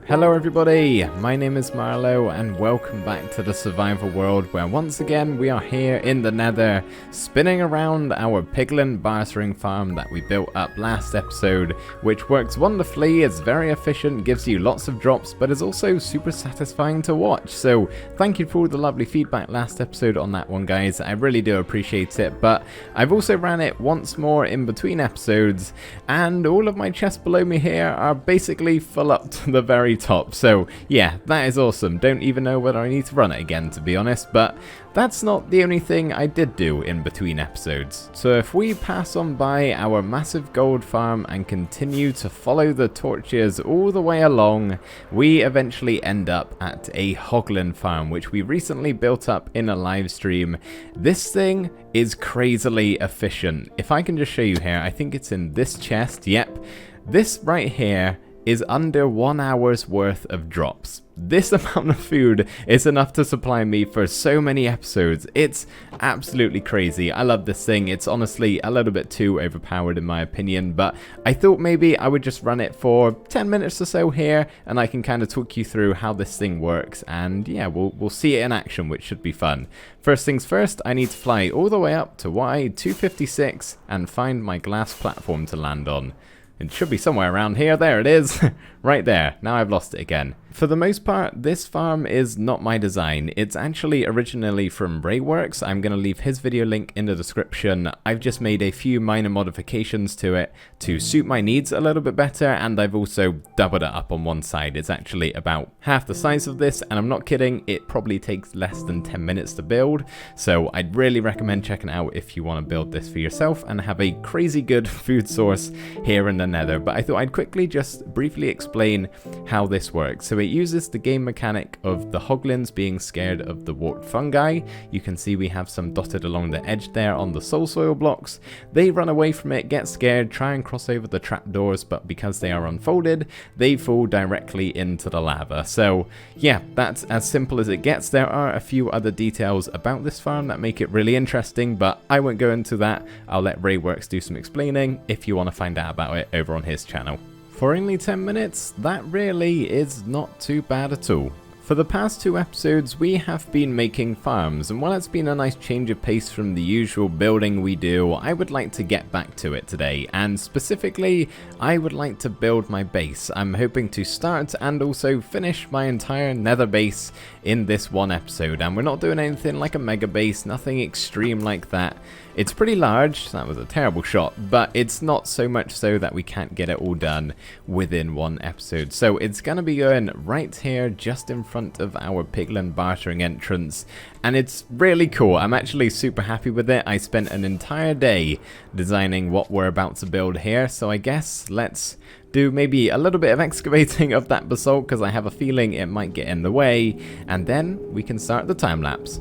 Hello everybody, my name is Marlo and welcome back to the survival world where once again we are here in the Nether spinning around our piglin bartering farm that we built up last episode, which works wonderfully, it's very efficient, gives you lots of drops, but is also super satisfying to watch. So thank you for all the lovely feedback last episode on that one, guys. I really do appreciate it, but I've also ran it once more in between episodes and all of my chests below me here are basically full up to the very top. So yeah, that is awesome. Don't even know whether I need to run it again, to be honest, but that's not the only thing I did do in between episodes. So if we pass on by our massive gold farm and continue to follow the torches all the way along, we eventually end up at a Hogland Farm, which we recently built up in a live stream. This thing is crazily efficient. If I can just show you here, I think it's in this chest. Yep, this right here is under 1 hour's worth of drops. This amount of food is enough to supply me for so many episodes. It's absolutely crazy. I love this thing. It's honestly a little bit too overpowered in my opinion, but I thought maybe I would just run it for 10 minutes or so here and I can kind of talk you through how this thing works, and yeah, we'll see it in action, which should be fun. First things first, I need to fly all the way up to Y256 and find my glass platform to land on. It should be somewhere around here. There it is. Right there. Now I've lost it again. For the most part, this farm is not my design. It's actually originally from Rayworks. I'm going to leave his video link in the description. I've just made a few minor modifications to it to suit my needs a little bit better, and I've also doubled it up on one side. It's actually about half the size of this, and I'm not kidding, it probably takes less than 10 minutes to build, so I'd really recommend checking it out if you want to build this for yourself and have a crazy good food source here in the Nether. But I thought I'd quickly just briefly explain how this works. So it uses the game mechanic of the hoglins being scared of the warped fungi. You can see we have some dotted along the edge there on the soul soil blocks. They run away from it, get scared, try and cross over the trapdoors, but because they are unfolded, they fall directly into the lava. So yeah, that's as simple as it gets. There are a few other details about this farm that make it really interesting, but I won't go into that. I'll let Rayworks do some explaining if you want to find out about it over on his channel. For only 10 minutes, that really is not too bad at all. For the past 2 episodes, we have been making farms, and while it's been a nice change of pace from the usual building we do, I would like to get back to it today, and specifically, I would like to build my base. I'm hoping to start and also finish my entire nether base in this one episode, and we're not doing anything like a mega base, nothing extreme like that. It's pretty large, that was a terrible shot, but it's not so much so that we can't get it all done within one episode. So it's going to be going right here just in front of our piglin bartering entrance, and it's really cool. I'm actually super happy with it. I spent an entire day designing what we're about to build here, so I guess let's do maybe a little bit of excavating of that basalt because I have a feeling it might get in the way, and then we can start the time lapse.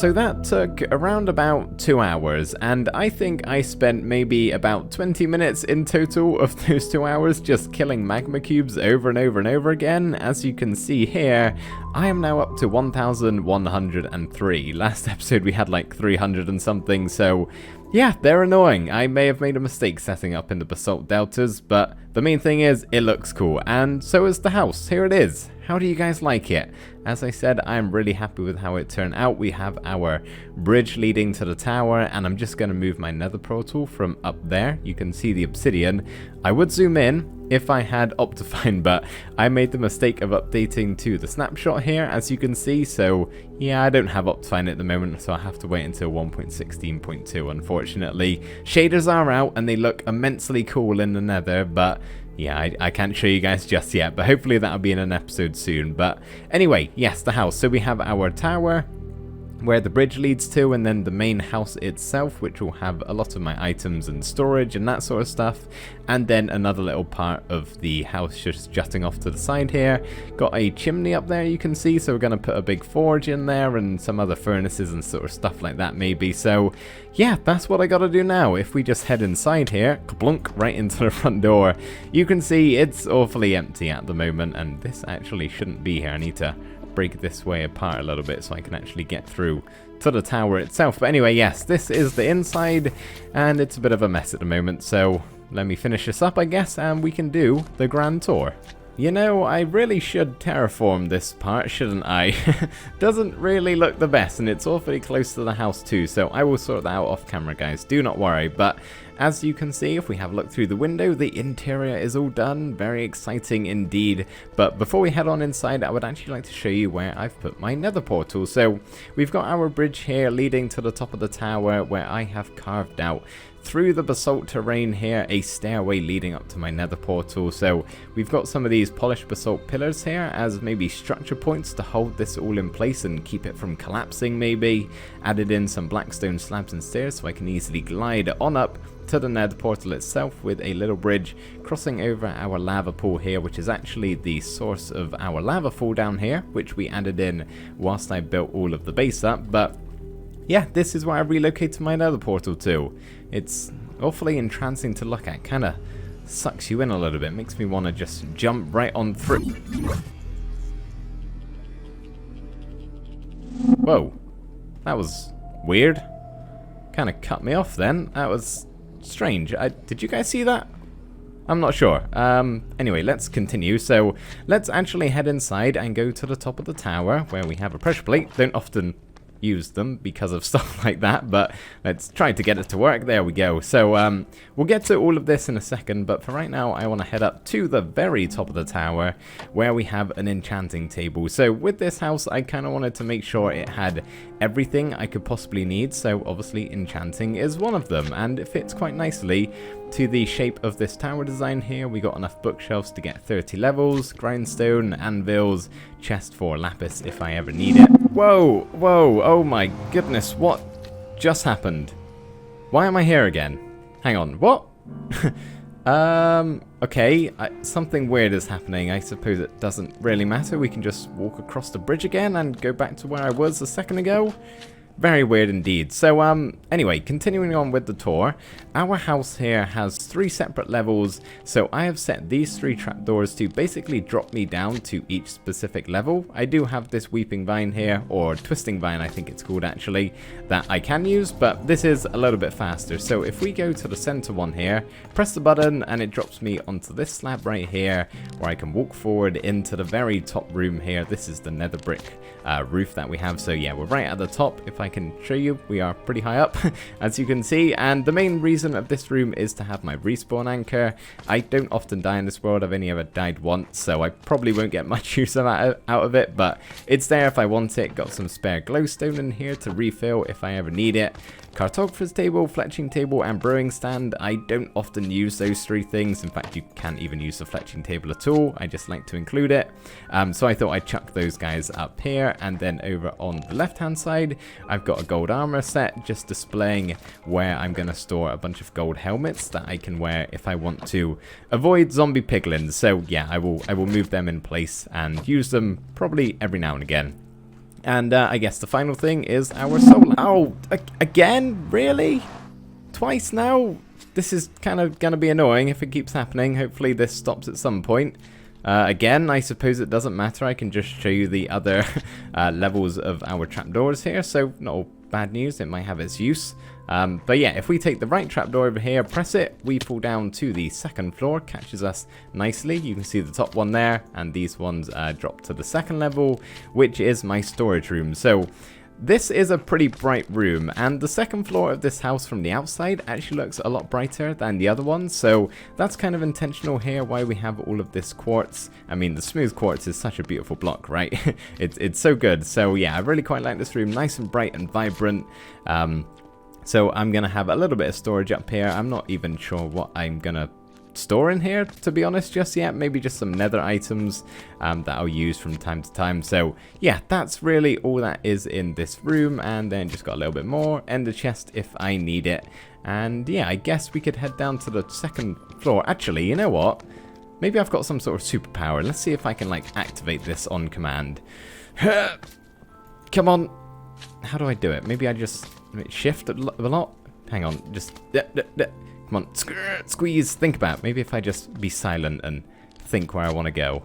So that took around about 2 hours, and I think I spent maybe about 20 minutes in total of those 2 hours just killing magma cubes over and over and over again. As you can see here, I am now up to 1,103. Last episode we had like 300 and something, so yeah, they're annoying. I may have made a mistake setting up in the basalt deltas, but the main thing is it looks cool, and so is the house. Here it is. How do you guys like it? As I said, I'm really happy with how it turned out. We have our bridge leading to the tower, and I'm just going to move my nether portal from up there. You can see the obsidian. I would zoom in if I had Optifine, but I made the mistake of updating to the snapshot here, as you can see. So yeah, I don't have Optifine at the moment, so I have to wait until 1.16.2, unfortunately. Shaders are out, and they look immensely cool in the nether, but yeah, I can't show you guys just yet, but hopefully that'll be in an episode soon. But anyway, yes, the house. So we have our tower where the bridge leads to, and then the main house itself, which will have a lot of my items and storage and that sort of stuff, and then another little part of the house just jutting off to the side here. Got a chimney up there, you can see, so we're going to put a big forge in there and some other furnaces and sort of stuff like that maybe. So yeah, that's what I got to do now. If we just head inside here, kablunk, right into the front door, you can see it's awfully empty at the moment, and this actually shouldn't be here. I need to break this way apart a little bit so I can actually get through to the tower itself. But anyway, yes, this is the inside, and it's a bit of a mess at the moment, so let me finish this up, I guess, and we can do the grand tour. You know, I really should terraform this part, shouldn't I? Doesn't really look the best, and it's awfully close to the house too, so I will sort that out off camera, guys, do not worry. But as you can see, if we have a look through the window, the interior is all done. Very exciting indeed. But before we head on inside, I would actually like to show you where I've put my nether portal. So we've got our bridge here leading to the top of the tower, where I have carved out through the basalt terrain here a stairway leading up to my nether portal. So we've got some of these polished basalt pillars here as maybe structure points to hold this all in place and keep it from collapsing maybe. Added in some blackstone slabs and stairs so I can easily glide on up to the nether portal itself with a little bridge crossing over our lava pool here, which is actually the source of our lava fall down here, which we added in whilst I built all of the base up. But yeah, this is where I relocated my nether portal to. It's awfully entrancing to look at, kind of sucks you in a little bit, makes me want to just jump right on through. Whoa, that was weird. Kind of cut me off then. That was strange. Did you guys see that? I'm not sure. Anyway, let's continue. So let's actually head inside and go to the top of the tower where we have a pressure plate. Don't often use them because of stuff like that, but let's try to get it to work. There we go. So we'll get to all of this in a second, but for right now I want to head up to the very top of the tower where we have an enchanting table. So with this house I kind of wanted to make sure it had everything I could possibly need, so obviously enchanting is one of them, and it fits quite nicely to the shape of this tower design here. We got enough bookshelves to get 30 levels, grindstone, anvils, chest for lapis if I ever need it. Whoa, whoa, oh my goodness, what just happened? Why am I here again? Hang on, what? Okay, something weird is happening. I suppose it doesn't really matter. We can just walk across the bridge again and go back to where I was a second ago. Very weird indeed. So anyway, continuing on with the tour, our house here has 3 separate levels, so I have set these 3 trapdoors to basically drop me down to each specific level. I do have this weeping vine here, or twisting vine I think it's called actually, that I can use, but this is a little bit faster. So if we go to the center one here, press the button and it drops me onto this slab right here, where I can walk forward into the very top room here. This is the nether brick roof that we have, so yeah, we're right at the top. If I can show you, we are pretty high up as you can see, and the main reason of this room is to have my respawn anchor. I don't often die in this world. I've only ever died once, so I probably won't get much use out of it, but it's there if I want it. Got some spare glowstone in here to refill if I ever need it. Cartographer's table, fletching table, and brewing stand. I don't often use those 3 things. In fact, you can't even use the fletching table at all. I just like to include it. So I thought I'd chuck those guys up here, and then over on the left hand side I've got a gold armor set, just displaying where I'm going to store a bunch of gold helmets that I can wear if I want to avoid zombie piglins. So yeah, I will move them in place and use them probably every now and again. And I guess the final thing is our solar... Oh, again? Really? Twice now? This is kind of going to be annoying if it keeps happening. Hopefully this stops at some point. Again, I suppose it doesn't matter. I can just show you the other levels of our trapdoors here. So, not all bad news. It might have its use. But yeah, if we take the right trapdoor over here, press it, we fall down to the second floor, catches us nicely. You can see the top one there, and these ones drop to the second level, which is my storage room. So this is a pretty bright room, and the second floor of this house from the outside actually looks a lot brighter than the other one, so that's kind of intentional here, why we have all of this quartz. I mean, the smooth quartz is such a beautiful block, right? It's so good. So yeah, I really quite like this room, nice and bright and vibrant. So I'm going to have a little bit of storage up here. I'm not even sure what I'm going to store in here, to be honest, just yet. Maybe just some nether items that I'll use from time to time. So yeah, that's really all that is in this room. And then just got a little bit more in the chest if I need it. And yeah, I guess we could head down to the second floor. Actually, you know what? Maybe I've got some sort of superpower. Let's see if I can like activate this on command. Come on. How do I do it? Maybe I just shift a lot. Hang on, just come on, squeeze. Think about it. Maybe if I just be silent and think where I want to go.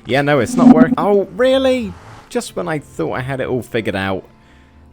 Yeah, no, it's not working. Oh, really? Just when I thought I had it all figured out.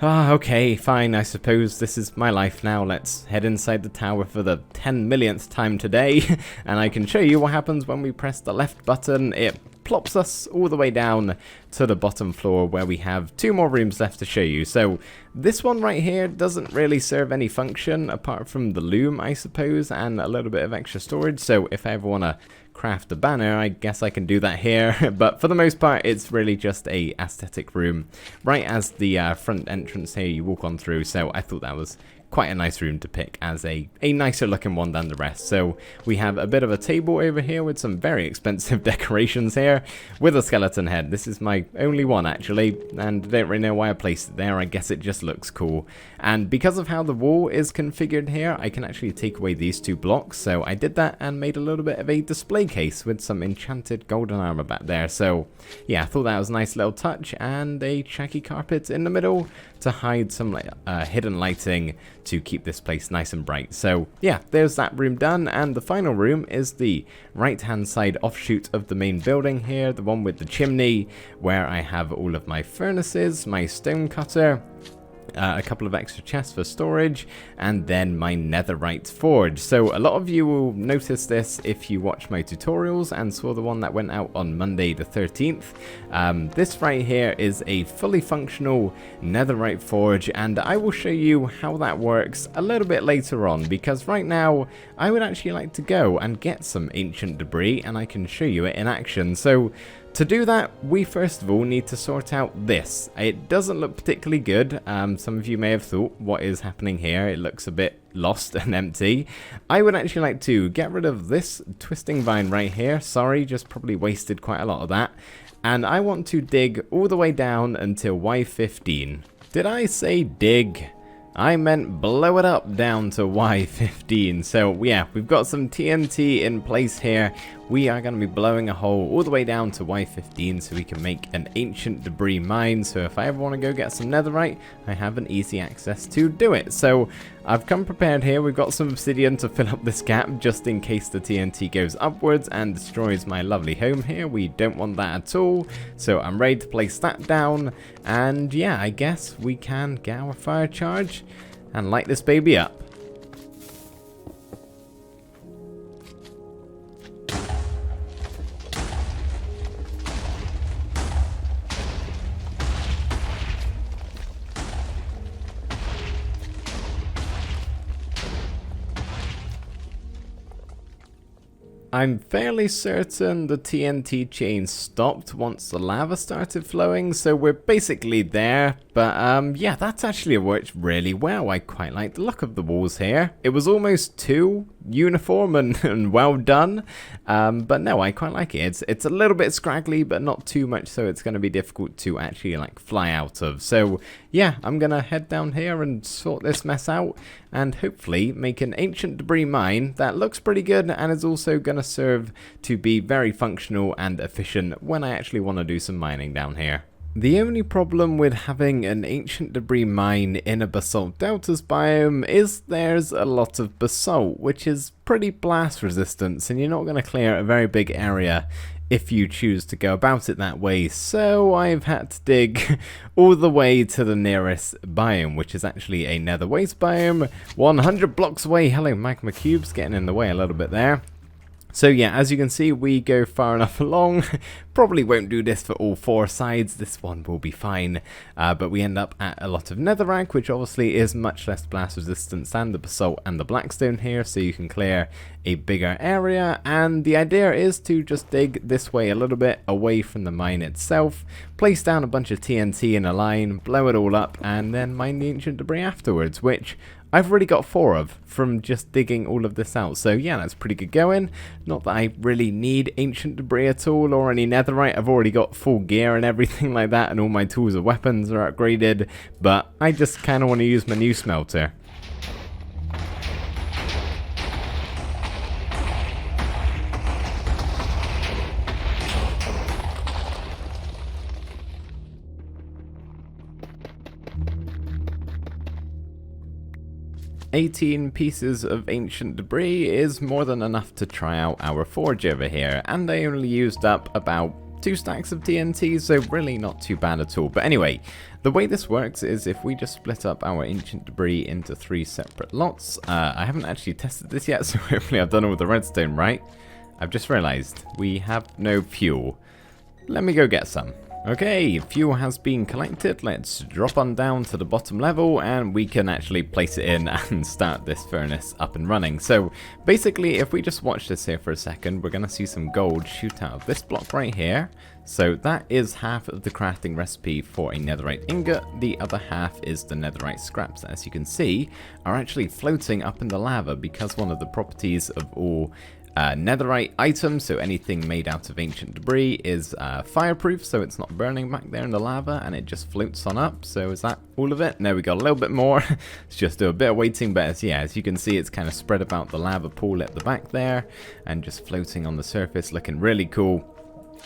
Ah, okay, fine. I suppose this is my life now. Let's head inside the tower for the 10 millionth time today, and I can show you what happens when we press the left button. It plops us all the way down to the bottom floor where we have 2 more rooms left to show you. So this one right here doesn't really serve any function apart from the loom, I suppose, and a little bit of extra storage. So if I ever want to craft a banner, I guess I can do that here. But for the most part, it's really just a aesthetic room right as the front entrance here you walk on through. So I thought that was quite a nice room to pick as a nicer looking one than the rest. So we have a bit of a table over here with some very expensive decorations here with a skeleton head. This is my only one actually, and I don't really know why I placed it there. I guess it just looks cool. And because of how the wall is configured here, I can actually take away these 2 blocks. So I did that and made a little bit of a display case with some enchanted golden armor back there. So yeah, I thought that was a nice little touch, and a shaggy carpet in the middle to hide some hidden lighting to keep this place nice and bright. So yeah, there's that room done, and the final room is the right hand side offshoot of the main building here, the one with the chimney, where I have all of my furnaces, my stone cutter, a couple of extra chests for storage, and then my netherite forge. So a lot of you will notice this if you watch my tutorials and saw the one that went out on Monday the 13th. This right here is a fully functional netherite forge, and I will show you how that works a little bit later on, because right now I would actually like to go and get some ancient debris, and I can show you it in action. So to do that, we first of all need to sort out this. It doesn't look particularly good. Some of you may have thought, what is happening here? It looks a bit lost and empty. I would actually like to get rid of this twisting vine right here. Sorry, just probably wasted quite a lot of that. And I want to dig all the way down until Y15. Did I say dig? I meant blow it up down to Y15. So yeah, we've got some TNT in place here. We are going to be blowing a hole all the way down to Y15 so we can make an ancient debris mine. So if I ever want to go get some netherite, I have an easy access to do it. So I've come prepared here. We've got some obsidian to fill up this gap just in case the TNT goes upwards and destroys my lovely home here. We don't want that at all. So I'm ready to place that down. And yeah, I guess we can get our fire charge and light this baby up. I'm fairly certain the TNT chain stopped once the lava started flowing, so we're basically there. But yeah, that's actually worked really well. I quite like the look of the walls here. It was almost too uniform and well done, but no, I quite like it. It's a little bit scraggly, but not too much, so it's going to be difficult to actually like fly out of. So yeah, I'm gonna head down here and sort this mess out, and hopefully make an ancient debris mine that looks pretty good and is also gonna serve to be very functional and efficient when I actually want to do some mining down here. The only problem with having an ancient debris mine in a basalt deltas biome is there's a lot of basalt, which is pretty blast resistant, and you're not going to clear a very big area if you choose to go about it that way. So I've had to dig all the way to the nearest biome, which is actually a nether waste biome, 100 blocks away. Hello, magma cubes, getting in the way a little bit there. So yeah, as you can see, we go far enough along. Probably won't do this for all 4 sides. This one will be fine. But we end up at a lot of netherrack, which obviously is much less blast resistant than the basalt and the blackstone here. So you can clear a bigger area. And the idea is to just dig this way a little bit away from the mine itself. Place down a bunch of TNT in a line, blow it all up, and then mine the ancient debris afterwards, which I've already got 4 of from just digging all of this out. So yeah, that's pretty good going. Not that I really need ancient debris at all or any netherite. I've already got full gear and everything like that, and all my tools and weapons are upgraded. But I just kind of want to use my new smelter. 18 pieces of ancient debris is more than enough to try out our forge over here, and I only used up about 2 stacks of TNT, so really not too bad at all. But anyway, the way this works is if we just split up our ancient debris into 3 separate lots. I haven't actually tested this yet, so hopefully I've done all the redstone right. I've just realized we have no fuel. Let me go get some. Okay, fuel has been collected. Let's drop on down to the bottom level and we can actually place it in and start this furnace up and running. So basically, if we just watch this here for a second, we're going to see some gold shoot out of this block right here. So that is half of the crafting recipe for a netherite ingot. The other half is the netherite scraps that, as you can see, are actually floating up in the lava because one of the properties of all netherite items, so anything made out of ancient debris, is fireproof, so it's not burning back there in the lava and it just floats on up. So is that all of it? No, we got a little bit more. Let's just do a bit of waiting, but yeah, as you can see, it's kind of spread about the lava pool at the back there and just floating on the surface, looking really cool.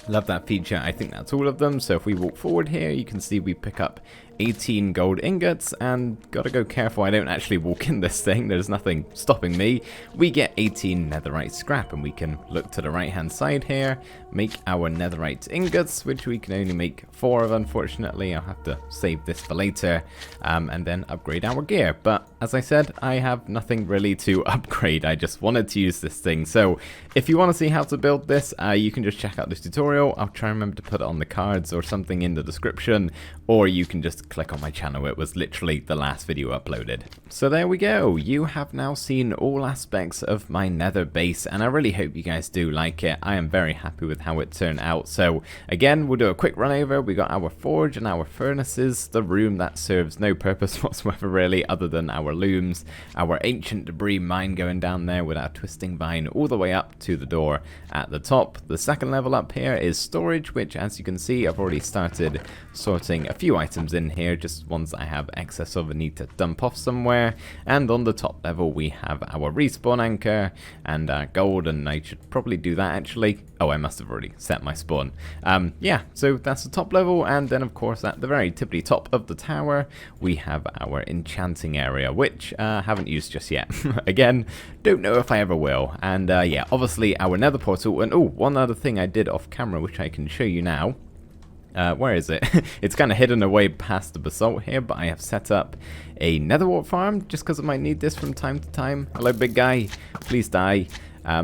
Love that feature. I think that's all of them. So if we walk forward here, you can see we pick up 18 gold ingots, and gotta go careful I don't actually walk in this thing. There's nothing stopping me. We get 18 netherite scrap, and we can look to the right hand side here, make our netherite ingots, which we can only make 4 of, unfortunately. I'll have to save this for later, and then upgrade our gear. But as I said, I have nothing really to upgrade. I just wanted to use this thing. So if you want to see how to build this, you can just check out this tutorial. I'll try and remember to put it on the cards or something in the description, or you can just click on my channel. It was literally the last video uploaded. So there we go. You have now seen all aspects of my nether base, and I really hope you guys do like it. I am very happy with how it turned out. So again, we'll do a quick run over. We got our forge and our furnaces, the room that serves no purpose whatsoever really, other than our looms, our ancient debris mine going down there with our twisting vine all the way up to the door at the top. The second level up here is storage, which, as you can see, I've already started sorting a few items in here, just ones I have excess of and need to dump off somewhere. And on the top level we have our respawn anchor and gold, and I should probably do that actually. Oh, I must have already set my spawn. Yeah, so that's the top level, and then of course at the very tippity top of the tower we have our enchanting area, which I haven't used just yet. Again, don't know if I ever will. And yeah, obviously our nether portal, and oh, one other thing I did off camera which I can show you now. Where is it? It's kind of hidden away past the basalt here, but I have set up a Netherwart Farm just because I might need this from time to time. Hello, big guy. Please die.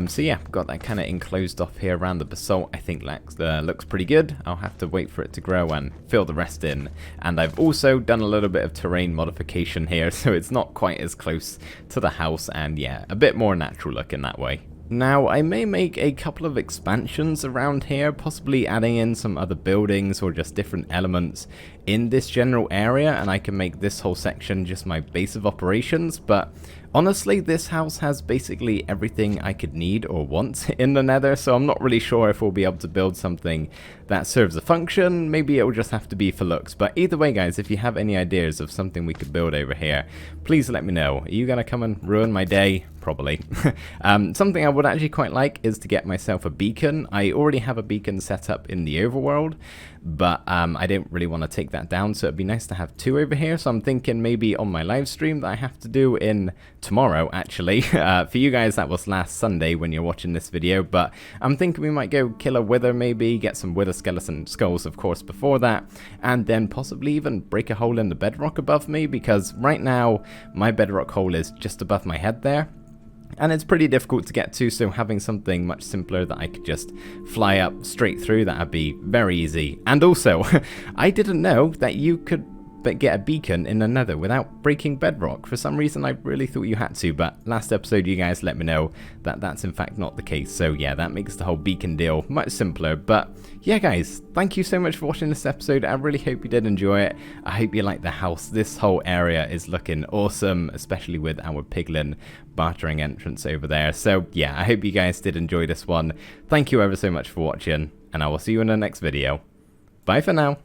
So yeah, got that kind of enclosed off here around the basalt. I think looks pretty good. I'll have to wait for it to grow and fill the rest in. And I've also done a little bit of terrain modification here, so it's not quite as close to the house, and yeah, a bit more natural looking that way. Now, I may make a couple of expansions around here, possibly adding in some other buildings or just different elements in this general area, and I can make this whole section just my base of operations, but honestly, this house has basically everything I could need or want in the Nether, so I'm not really sure if we'll be able to build something that serves a function. Maybe it'll just have to be for looks, but either way, guys, if you have any ideas of something we could build over here, please let me know. Are you gonna come and ruin my day? Probably. Something I would actually quite like is to get myself a beacon. I already have a beacon set up in the overworld, but I didn't really want to take that down, so it'd be nice to have two over here. So I'm thinking maybe on my live stream that I have to do in tomorrow, actually. For you guys, that was last Sunday when you're watching this video, but I'm thinking we might go kill a wither, maybe get some wither skeleton skulls, of course, before that, and then possibly even break a hole in the bedrock above me, because right now my bedrock hole is just above my head there. And it's pretty difficult to get to, so having something much simpler that I could just fly up straight through, that would be very easy. And also, I didn't know that you could get a beacon in the Nether without breaking bedrock. For some reason, I really thought you had to, but last episode you guys let me know that that's in fact not the case. So yeah, that makes the whole beacon deal much simpler. But yeah, guys, thank you so much for watching this episode. I really hope you did enjoy it. I hope you like the house. This whole area is looking awesome, especially with our piglin bartering entrance over there. So yeah, I hope you guys did enjoy this one. Thank you ever so much for watching, and I will see you in the next video. Bye for now.